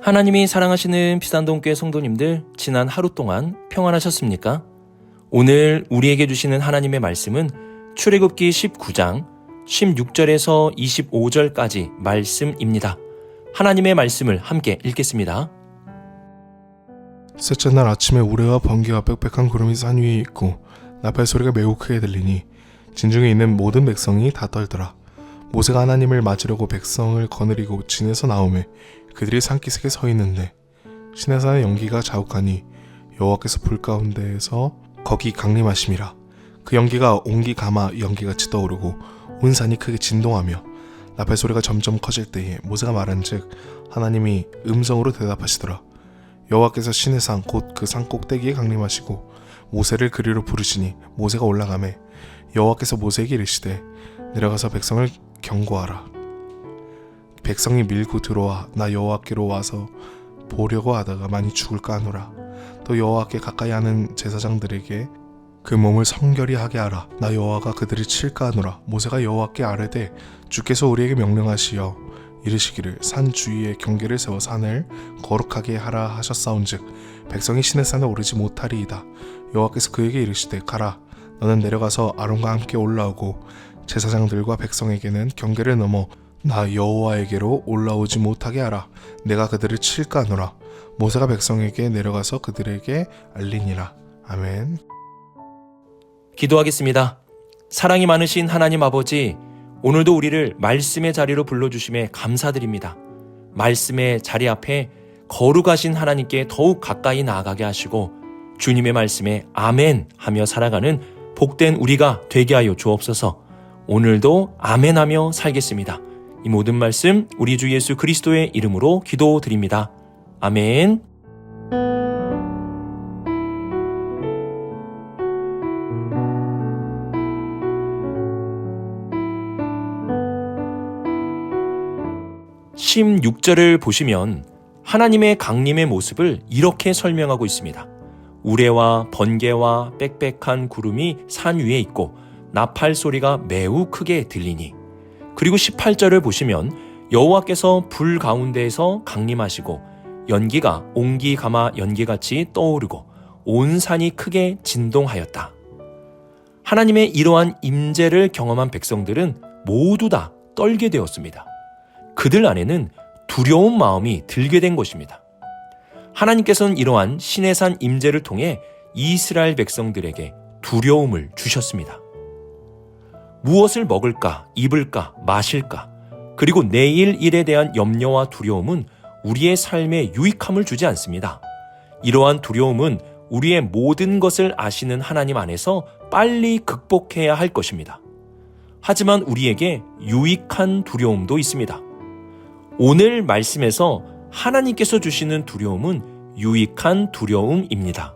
하나님이 사랑하시는 비산동교회 성도님들, 지난 하루 동안 평안하셨습니까? 오늘 우리에게 주시는 하나님의 말씀은 출애굽기 19장 16절에서 25절까지 말씀입니다. 하나님의 말씀을 함께 읽겠습니다. 셋째 날 아침에 우레와 번개와 빽빽한 구름이 산 위에 있고 나팔 소리가 매우 크게 들리니 진중에 있는 모든 백성이 다 떨더라. 모세가 하나님을 맞으려고 백성을 거느리고 진에서 나오매 그들이 산기슭에 서 있는데 시내산의 연기가 자욱하니 여호와께서 불 가운데에서 거기 강림하심이라. 그 연기가 옹기 가마 연기같이 떠오르고 온 산이 크게 진동하며 나팔 소리가 점점 커질 때에 모세가 말한즉 하나님이 음성으로 대답하시더라. 여호와께서 시내산 곧 그 산 꼭대기에 강림하시고 모세를 그리로 부르시니 모세가 올라가매 여호와께서 모세에게 이르시되 내려가서 백성을 경고하라. 백성이 밀고 들어와 나 여호와께로 와서 보려고 하다가 많이 죽을까 하노라. 또 여호와께 가까이 하는 제사장들에게 그 몸을 성결히 하게 하라. 나 여호와가 그들을 칠까 하노라. 모세가 여호와께 아뢰되 주께서 우리에게 명령하시어 이르시기를 산 주위에 경계를 세워 산을 거룩하게 하라 하셨사온즉 백성이 시내산에 오르지 못하리이다. 여호와께서 그에게 이르시되 가라. 너는 내려가서 아론과 함께 올라오고 제사장들과 백성에게는 경계를 넘어 나 여호와에게로 올라오지 못하게 하라. 내가 그들을 칠까 하노라. 모세가 백성에게 내려가서 그들에게 알리니라. 아멘. 기도하겠습니다. 사랑이 많으신 하나님 아버지, 오늘도 우리를 말씀의 자리로 불러주심에 감사드립니다. 말씀의 자리 앞에 거룩하신 하나님께 더욱 가까이 나아가게 하시고 주님의 말씀에 아멘 하며 살아가는 복된 우리가 되게 하여 주옵소서. 오늘도 아멘 하며 살겠습니다. 이 모든 말씀 우리 주 예수 그리스도의 이름으로 기도드립니다. 아멘. (16절을) 보시면 하나님의 강림의 모습을 이렇게 설명하고 있습니다. 우레와 번개와 빽빽한 구름이 산 위에 있고 나팔 소리가 매우 크게 들리니. 그리고 18절을 보시면 여호와께서 불 가운데에서 강림하시고 연기가 옹기 가마 연기같이 떠오르고 온 산이 크게 진동하였다. 하나님의 이러한 임재를 경험한 백성들은 모두 다 떨게 되었습니다. 그들 안에는 두려운 마음이 들게 된 것입니다. 하나님께서는 이러한 시내산 임재를 통해 이스라엘 백성들에게 두려움을 주셨습니다. 무엇을 먹을까, 입을까, 마실까, 그리고 내일 일에 대한 염려와 두려움은 우리의 삶에 유익함을 주지 않습니다. 이러한 두려움은 우리의 모든 것을 아시는 하나님 안에서 빨리 극복해야 할 것입니다. 하지만 우리에게 유익한 두려움도 있습니다. 오늘 말씀에서 하나님께서 주시는 두려움은 유익한 두려움입니다.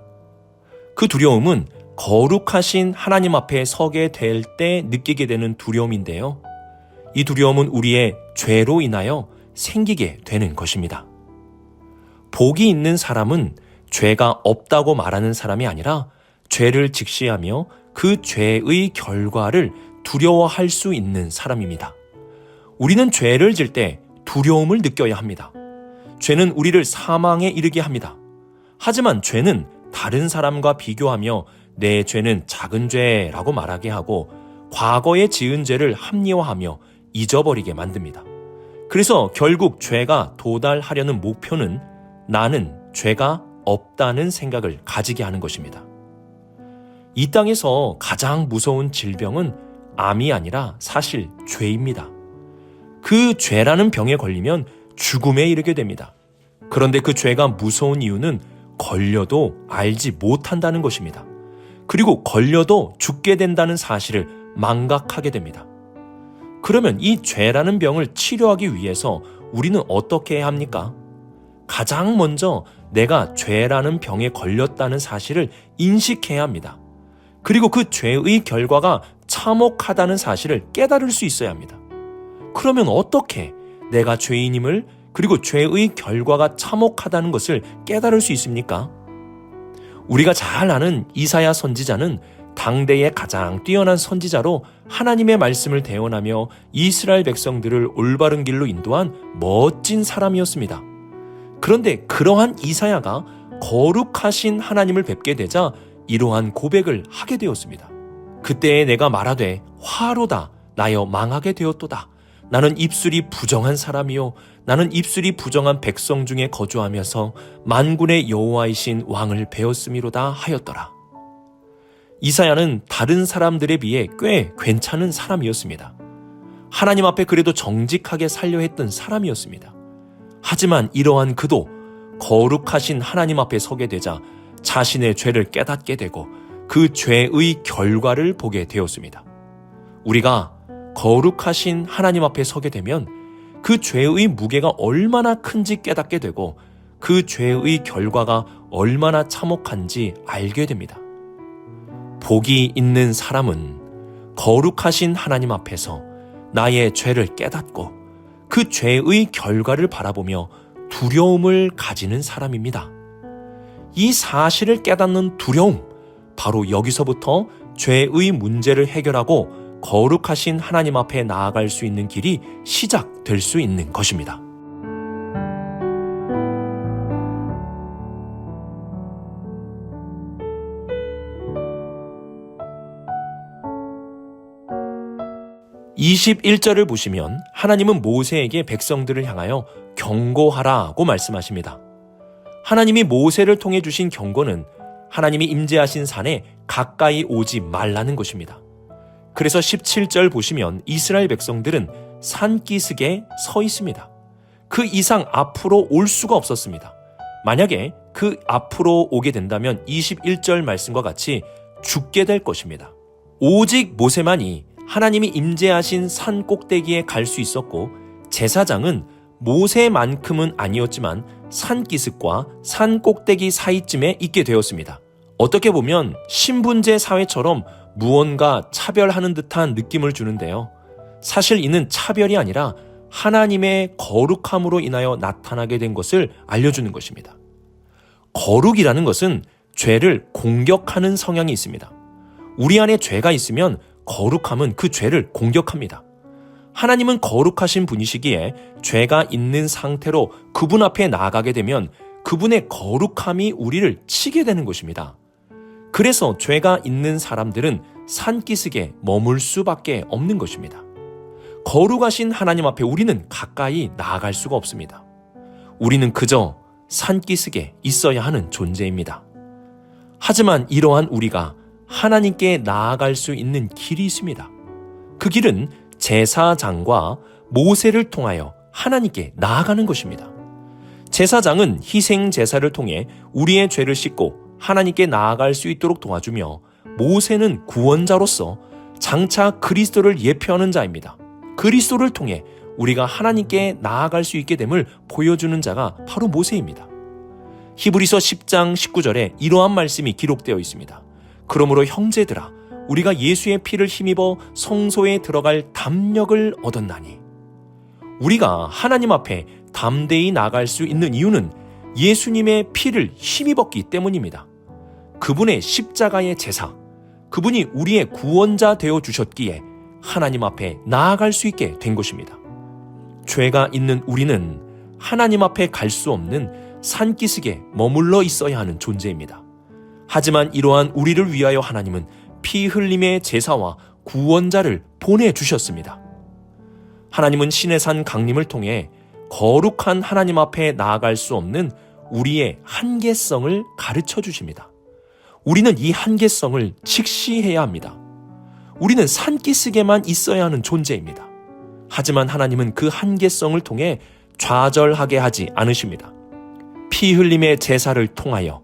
그 두려움은 거룩하신 하나님 앞에 서게 될 때 느끼게 되는 두려움인데요. 이 두려움은 우리의 죄로 인하여 생기게 되는 것입니다. 복이 있는 사람은 죄가 없다고 말하는 사람이 아니라 죄를 직시하며 그 죄의 결과를 두려워할 수 있는 사람입니다. 우리는 죄를 질 때 두려움을 느껴야 합니다. 죄는 우리를 사망에 이르게 합니다. 하지만 죄는 다른 사람과 비교하며 내 죄는 작은 죄라고 말하게 하고 과거에 지은 죄를 합리화하며 잊어버리게 만듭니다. 그래서 결국 죄가 도달하려는 목표는 나는 죄가 없다는 생각을 가지게 하는 것입니다. 이 땅에서 가장 무서운 질병은 암이 아니라 사실 죄입니다. 그 죄라는 병에 걸리면 죽음에 이르게 됩니다. 그런데 그 죄가 무서운 이유는 걸려도 알지 못한다는 것입니다. 그리고 걸려도 죽게 된다는 사실을 망각하게 됩니다. 그러면 이 죄라는 병을 치료하기 위해서 우리는 어떻게 해야 합니까? 가장 먼저 내가 죄라는 병에 걸렸다는 사실을 인식해야 합니다. 그리고 그 죄의 결과가 참혹하다는 사실을 깨달을 수 있어야 합니다. 그러면 어떻게 내가 죄인임을, 그리고 죄의 결과가 참혹하다는 것을 깨달을 수 있습니까? 우리가 잘 아는 이사야 선지자는 당대의 가장 뛰어난 선지자로 하나님의 말씀을 대언하며 이스라엘 백성들을 올바른 길로 인도한 멋진 사람이었습니다. 그런데 그러한 이사야가 거룩하신 하나님을 뵙게 되자 이러한 고백을 하게 되었습니다. 그때에 내가 말하되 화로다 나여 망하게 되었도다. 나는 입술이 부정한 사람이요 나는 입술이 부정한 백성 중에 거주하면서 만군의 여호와이신 왕을 배웠음이로다 하였더라. 이사야는 다른 사람들에 비해 꽤 괜찮은 사람이었습니다. 하나님 앞에 그래도 정직하게 살려 했던 사람이었습니다. 하지만 이러한 그도 거룩하신 하나님 앞에 서게 되자 자신의 죄를 깨닫게 되고 그 죄의 결과를 보게 되었습니다. 우리가 거룩하신 하나님 앞에 서게 되면 그 죄의 무게가 얼마나 큰지 깨닫게 되고 그 죄의 결과가 얼마나 참혹한지 알게 됩니다. 복이 있는 사람은 거룩하신 하나님 앞에서 나의 죄를 깨닫고 그 죄의 결과를 바라보며 두려움을 가지는 사람입니다. 이 사실을 깨닫는 두려움, 바로 여기서부터 죄의 문제를 해결하고 거룩하신 하나님 앞에 나아갈 수 있는 길이 시작될 수 있는 것입니다. (21절을) 보시면 하나님은 모세에게 백성들을 향하여 경고하라고 말씀하십니다. 하나님이 모세를 통해 주신 경고는 하나님이 임재하신 산에 가까이 오지 말라는 것입니다. 그래서 17절 보시면 이스라엘 백성들은 산기슭에 서 있습니다. 그 이상 앞으로 올 수가 없었습니다. 만약에 그 앞으로 오게 된다면 21절 말씀과 같이 죽게 될 것입니다. 오직 모세만이 하나님이 임재하신 산 꼭대기에 갈 수 있었고 제사장은 모세만큼은 아니었지만 산기슭과 산 꼭대기 사이쯤에 있게 되었습니다. 어떻게 보면 신분제 사회처럼 무언가 차별하는 듯한 느낌을 주는데요. 사실 이는 차별이 아니라 하나님의 거룩함으로 인하여 나타나게 된 것을 알려주는 것입니다. 거룩이라는 것은 죄를 공격하는 성향이 있습니다. 우리 안에 죄가 있으면 거룩함은 그 죄를 공격합니다. 하나님은 거룩하신 분이시기에 죄가 있는 상태로 그분 앞에 나아가게 되면 그분의 거룩함이 우리를 치게 되는 것입니다. 그래서 죄가 있는 사람들은 산기슭에 머물 수밖에 없는 것입니다. 거룩하신 하나님 앞에 우리는 가까이 나아갈 수가 없습니다. 우리는 그저 산기슭에 있어야 하는 존재입니다. 하지만 이러한 우리가 하나님께 나아갈 수 있는 길이 있습니다. 그 길은 제사장과 모세를 통하여 하나님께 나아가는 것입니다. 제사장은 희생 제사를 통해 우리의 죄를 씻고 하나님께 나아갈 수 있도록 도와주며 모세는 구원자로서 장차 그리스도를 예표하는 자입니다. 그리스도를 통해 우리가 하나님께 나아갈 수 있게 됨을 보여주는 자가 바로 모세입니다. 히브리서 10장 19절에 이러한 말씀이 기록되어 있습니다. 그러므로 형제들아 우리가 예수의 피를 힘입어 성소에 들어갈 담력을 얻었나니. 우리가 하나님 앞에 담대히 나갈 수 있는 이유는 예수님의 피를 힘입었기 때문입니다. 그분의 십자가의 제사, 그분이 우리의 구원자 되어 주셨기에 하나님 앞에 나아갈 수 있게 된 것입니다. 죄가 있는 우리는 하나님 앞에 갈 수 없는 산기슭에 머물러 있어야 하는 존재입니다. 하지만 이러한 우리를 위하여 하나님은 피 흘림의 제사와 구원자를 보내주셨습니다. 하나님은 신의 산 강림을 통해 거룩한 하나님 앞에 나아갈 수 없는 우리의 한계성을 가르쳐 주십니다. 우리는 이 한계성을 직시해야 합니다. 우리는 산기슭에만 있어야 하는 존재입니다. 하지만 하나님은 그 한계성을 통해 좌절하게 하지 않으십니다. 피 흘림의 제사를 통하여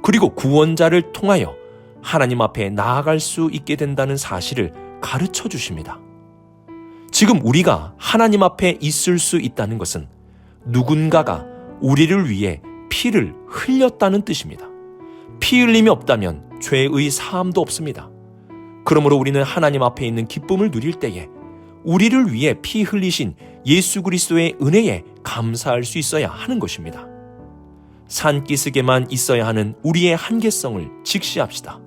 그리고 구원자를 통하여 하나님 앞에 나아갈 수 있게 된다는 사실을 가르쳐 주십니다. 지금 우리가 하나님 앞에 있을 수 있다는 것은 누군가가 우리를 위해 피를 흘렸다는 뜻입니다. 피 흘림이 없다면 죄의 사함도 없습니다. 그러므로 우리는 하나님 앞에 있는 기쁨을 누릴 때에 우리를 위해 피 흘리신 예수 그리스도의 은혜에 감사할 수 있어야 하는 것입니다. 산기슭에만 있어야 하는 우리의 한계성을 직시합시다.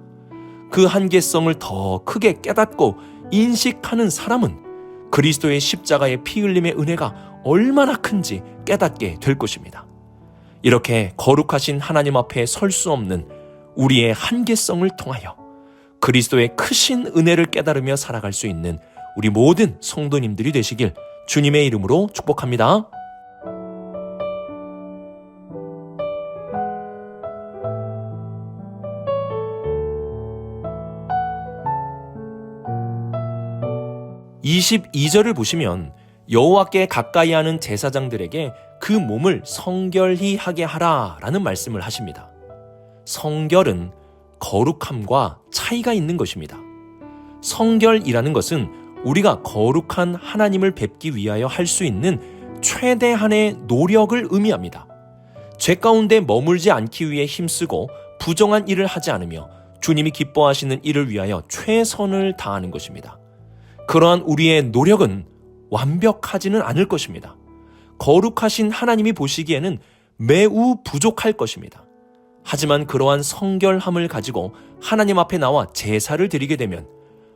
그 한계성을 더 크게 깨닫고 인식하는 사람은 그리스도의 십자가의 피 흘림의 은혜가 얼마나 큰지 깨닫게 될 것입니다. 이렇게 거룩하신 하나님 앞에 설 수 없는 우리의 한계성을 통하여 그리스도의 크신 은혜를 깨달으며 살아갈 수 있는 우리 모든 성도님들이 되시길 주님의 이름으로 축복합니다. (22절을) 보시면 여호와께 가까이 하는 제사장들에게 그 몸을 성결히 하게 하라 라는 말씀을 하십니다. 성결은 거룩함과 차이가 있는 것입니다. 성결이라는 것은 우리가 거룩한 하나님을 뵙기 위하여 할 수 있는 최대한의 노력을 의미합니다. 죄 가운데 머물지 않기 위해 힘쓰고 부정한 일을 하지 않으며 주님이 기뻐하시는 일을 위하여 최선을 다하는 것입니다. 그러한 우리의 노력은 완벽하지는 않을 것입니다. 거룩하신 하나님이 보시기에는 매우 부족할 것입니다. 하지만 그러한 성결함을 가지고 하나님 앞에 나와 제사를 드리게 되면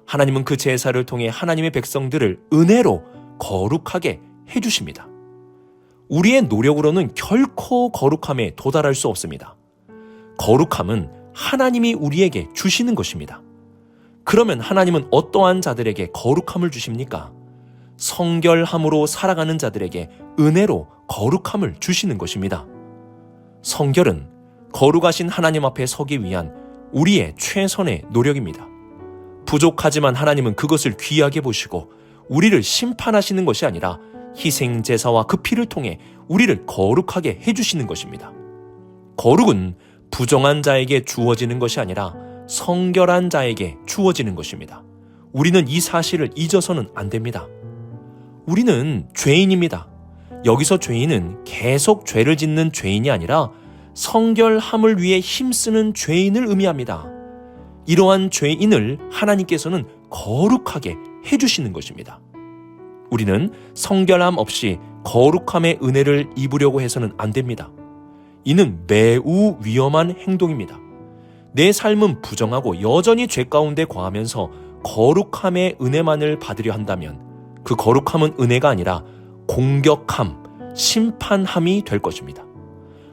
하나님은 그 제사를 통해 하나님의 백성들을 은혜로 거룩하게 해주십니다. 우리의 노력으로는 결코 거룩함에 도달할 수 없습니다. 거룩함은 하나님이 우리에게 주시는 것입니다. 그러면 하나님은 어떠한 자들에게 거룩함을 주십니까? 성결함으로 살아가는 자들에게 은혜로 거룩함을 주시는 것입니다. 성결은 거룩하신 하나님 앞에 서기 위한 우리의 최선의 노력입니다. 부족하지만 하나님은 그것을 귀하게 보시고 우리를 심판하시는 것이 아니라 희생제사와 그 피를 통해 우리를 거룩하게 해주시는 것입니다. 거룩은 부정한 자에게 주어지는 것이 아니라 성결한 자에게 주어지는 것입니다. 우리는 이 사실을 잊어서는 안 됩니다. 우리는 죄인입니다. 여기서 죄인은 계속 죄를 짓는 죄인이 아니라 성결함을 위해 힘쓰는 죄인을 의미합니다. 이러한 죄인을 하나님께서는 거룩하게 해주시는 것입니다. 우리는 성결함 없이 거룩함의 은혜를 입으려고 해서는 안 됩니다. 이는 매우 위험한 행동입니다. 내 삶은 부정하고 여전히 죄 가운데 거하면서 거룩함의 은혜만을 받으려 한다면 그 거룩함은 은혜가 아니라 공격함, 심판함이 될 것입니다.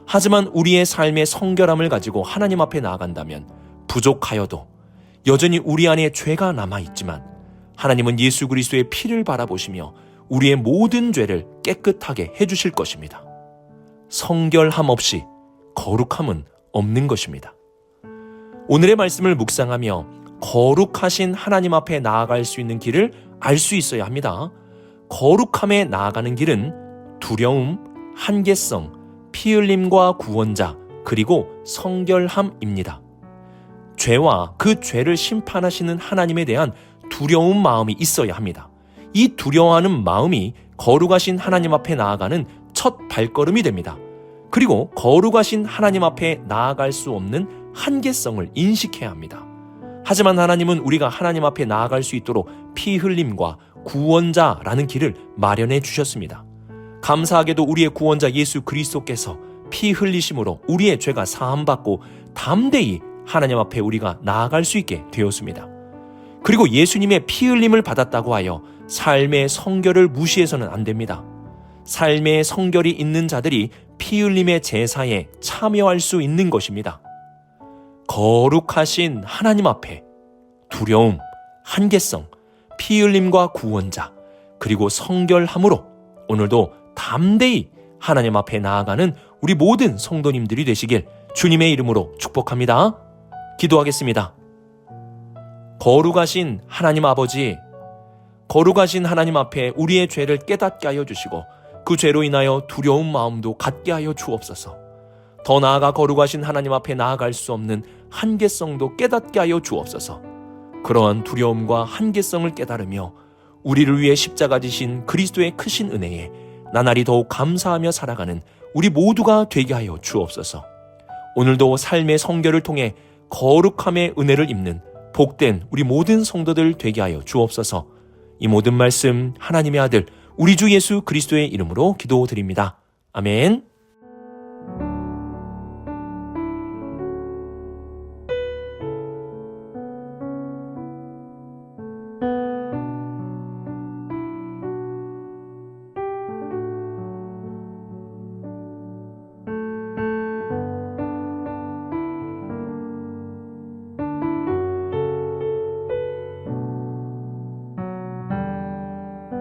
하지만 우리의 삶의 성결함을 가지고 하나님 앞에 나아간다면 부족하여도 여전히 우리 안에 죄가 남아있지만 하나님은 예수 그리스도의 피를 바라보시며 우리의 모든 죄를 깨끗하게 해주실 것입니다. 성결함 없이 거룩함은 없는 것입니다. 오늘의 말씀을 묵상하며 거룩하신 하나님 앞에 나아갈 수 있는 길을 알 수 있어야 합니다. 거룩함에 나아가는 길은 두려움, 한계성, 피 흘림과 구원자, 그리고 성결함입니다. 죄와 그 죄를 심판하시는 하나님에 대한 두려운 마음이 있어야 합니다. 이 두려워하는 마음이 거룩하신 하나님 앞에 나아가는 첫 발걸음이 됩니다. 그리고 거룩하신 하나님 앞에 나아갈 수 없는 한계성을 인식해야 합니다. 하지만 하나님은 우리가 하나님 앞에 나아갈 수 있도록 피 흘림과 구원자라는 길을 마련해 주셨습니다. 감사하게도 우리의 구원자 예수 그리스도께서 피 흘리심으로 우리의 죄가 사함받고 담대히 하나님 앞에 우리가 나아갈 수 있게 되었습니다. 그리고 예수님의 피 흘림을 받았다고 하여 삶의 성결을 무시해서는 안 됩니다. 삶의 성결이 있는 자들이 피 흘림의 제사에 참여할 수 있는 것입니다. 거룩하신 하나님 앞에 두려움, 한계성, 피 흘림과 구원자, 그리고 성결함으로 오늘도 담대히 하나님 앞에 나아가는 우리 모든 성도님들이 되시길 주님의 이름으로 축복합니다. 기도하겠습니다. 거룩하신 하나님 아버지, 거룩하신 하나님 앞에 우리의 죄를 깨닫게 하여 주시고 그 죄로 인하여 두려운 마음도 갖게 하여 주옵소서. 더 나아가 거룩하신 하나님 앞에 나아갈 수 없는 한계성도 깨닫게 하여 주옵소서. 그러한 두려움과 한계성을 깨달으며 우리를 위해 십자가 지신 그리스도의 크신 은혜에 나날이 더욱 감사하며 살아가는 우리 모두가 되게 하여 주옵소서. 오늘도 삶의 성결을 통해 거룩함의 은혜를 입는 복된 우리 모든 성도들 되게 하여 주옵소서. 이 모든 말씀 하나님의 아들 우리 주 예수 그리스도의 이름으로 기도드립니다. 아멘.